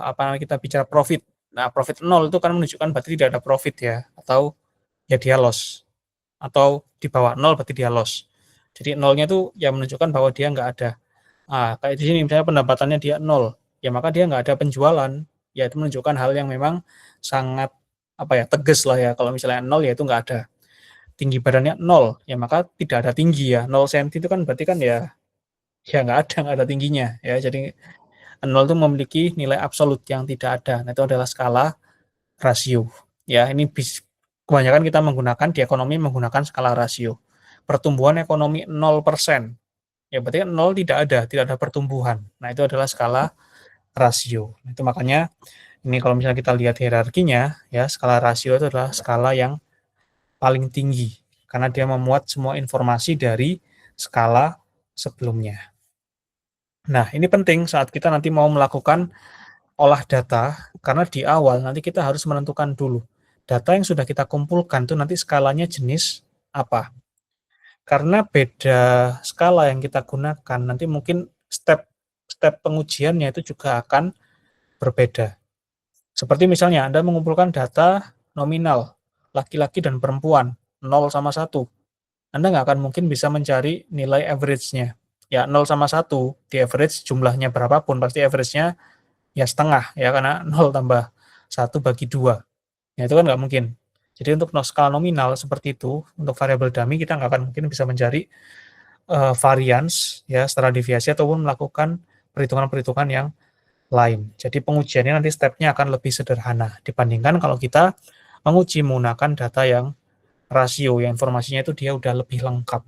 apa namanya, kita bicara profit. Nah profit 0 itu kan menunjukkan berarti tidak ada profit ya, atau ya dia loss, atau di bawah 0 berarti dia loss. Jadi nolnya itu ya menunjukkan bahwa dia nggak ada. Kayak di sini misalnya pendapatannya dia 0, ya maka dia nggak ada penjualan, ya itu menunjukkan hal yang memang sangat, apa ya, tegas lah ya, kalau misalnya 0 ya itu nggak ada. Tinggi badannya 0, ya maka tidak ada tinggi ya, 0 senti itu kan berarti kan ya nggak ada tingginya ya. Jadi 0 itu memiliki nilai absolut yang tidak ada. Nah, itu adalah skala rasio. Ya, ini kebanyakan kita menggunakan di ekonomi menggunakan skala rasio. Pertumbuhan ekonomi 0%, ya berarti kan 0 tidak ada pertumbuhan. Nah, itu adalah skala rasio. Itu makanya ini kalau misalnya kita lihat hierarkinya, ya skala rasio itu adalah skala yang paling tinggi karena dia memuat semua informasi dari skala sebelumnya. Nah, ini penting saat kita nanti mau melakukan olah data, karena di awal nanti kita harus menentukan dulu, data yang sudah kita kumpulkan itu nanti skalanya jenis apa. Karena beda skala yang kita gunakan, nanti mungkin step step pengujiannya itu juga akan berbeda. Seperti misalnya Anda mengumpulkan data nominal, laki-laki dan perempuan, 0 sama 1. Anda nggak akan mungkin bisa mencari nilai average-nya. Ya 0 sama 1, di average jumlahnya berapapun, pasti average-nya ya setengah ya, karena 0 tambah 1 bagi 2. Ya itu kan nggak mungkin. Jadi untuk skala nominal seperti itu, untuk variabel dummy kita nggak akan mungkin bisa mencari variance ya, standar deviasi ataupun melakukan perhitungan-perhitungan yang lain. Jadi pengujiannya nanti stepnya akan lebih sederhana dibandingkan kalau kita menguji menggunakan data yang rasio, yang informasinya itu dia udah lebih lengkap.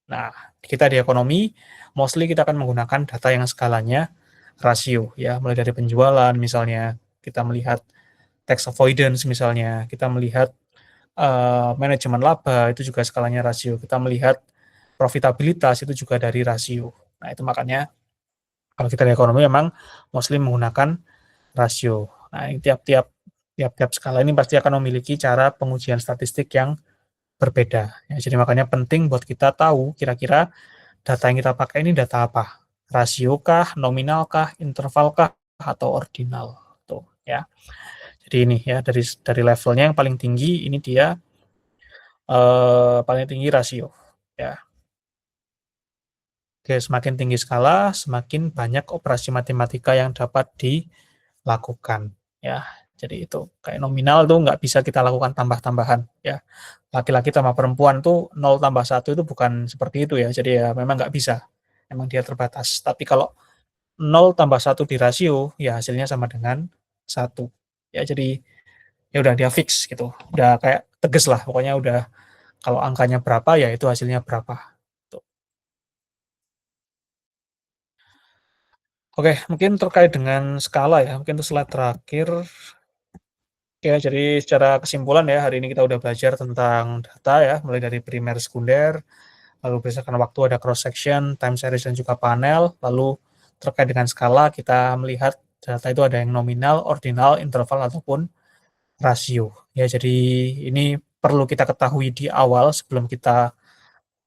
Nah, kita di ekonomi mostly kita akan menggunakan data yang skalanya rasio ya, mulai dari penjualan misalnya, kita melihat tax avoidance misalnya, kita melihat manajemen laba itu juga skalanya rasio, kita melihat profitabilitas itu juga dari rasio. Nah, itu makanya kalau kita di ekonomi memang mostly menggunakan rasio. Nah, tiap-tiap skala ini pasti akan memiliki cara pengujian statistik yang berbeda. Ya, jadi makanya penting buat kita tahu kira-kira data yang kita pakai ini data apa? Rasio kah, nominal kah, interval kah, atau ordinal? Tuh, ya. Jadi ini ya dari levelnya yang paling tinggi ini dia paling tinggi rasio. Ya. Oke, semakin tinggi skala, semakin banyak operasi matematika yang dapat dilakukan. Ya. Jadi itu kayak nominal tuh nggak bisa kita lakukan tambah-tambahan. Ya. Laki-laki tambah perempuan tuh 0 tambah 1 itu bukan seperti itu ya. Jadi ya memang nggak bisa. Memang dia terbatas. Tapi kalau 0 tambah 1 di rasio, ya hasilnya sama dengan 1. Ya jadi, ya udah dia fix gitu. Udah kayak tegas lah, pokoknya udah kalau angkanya berapa, ya itu hasilnya berapa. Tuh. Oke, mungkin terkait dengan skala ya, mungkin itu slide terakhir. Ya, jadi secara kesimpulan ya, hari ini kita udah belajar tentang data ya, mulai dari primer, sekunder, lalu berdasarkan waktu ada cross section, time series dan juga panel, lalu terkait dengan skala kita melihat data itu ada yang nominal, ordinal, interval ataupun rasio. Ya, jadi ini perlu kita ketahui di awal sebelum kita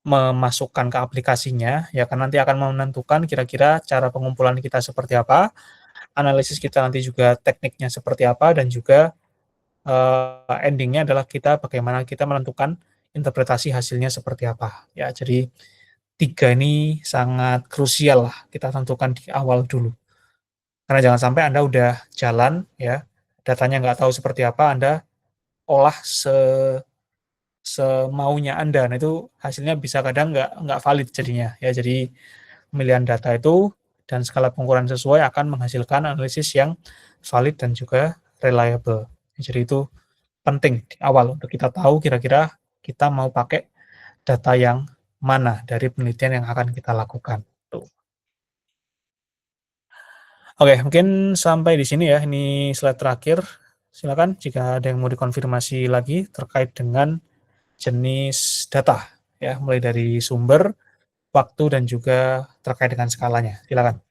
memasukkan ke aplikasinya, ya kan nanti akan menentukan kira-kira cara pengumpulan kita seperti apa, analisis kita nanti juga tekniknya seperti apa, dan juga ending adalah kita bagaimana kita menentukan interpretasi hasilnya seperti apa. Ya, jadi 3 ini sangat krusial lah kita tentukan di awal dulu. Karena jangan sampai Anda udah jalan ya, datanya nggak tahu seperti apa, Anda olah semaunya Anda. Nah, itu hasilnya bisa kadang nggak valid jadinya ya. Jadi pemilihan data itu dan skala pengukuran sesuai akan menghasilkan analisis yang valid dan juga reliable. Jadi itu penting di awal untuk kita tahu kira-kira kita mau pakai data yang mana dari penelitian yang akan kita lakukan, tuh. Oke, mungkin sampai di sini ya, ini slide terakhir. Silakan jika ada yang mau dikonfirmasi lagi terkait dengan jenis data, ya, mulai dari sumber, waktu, dan juga terkait dengan skalanya. Silakan.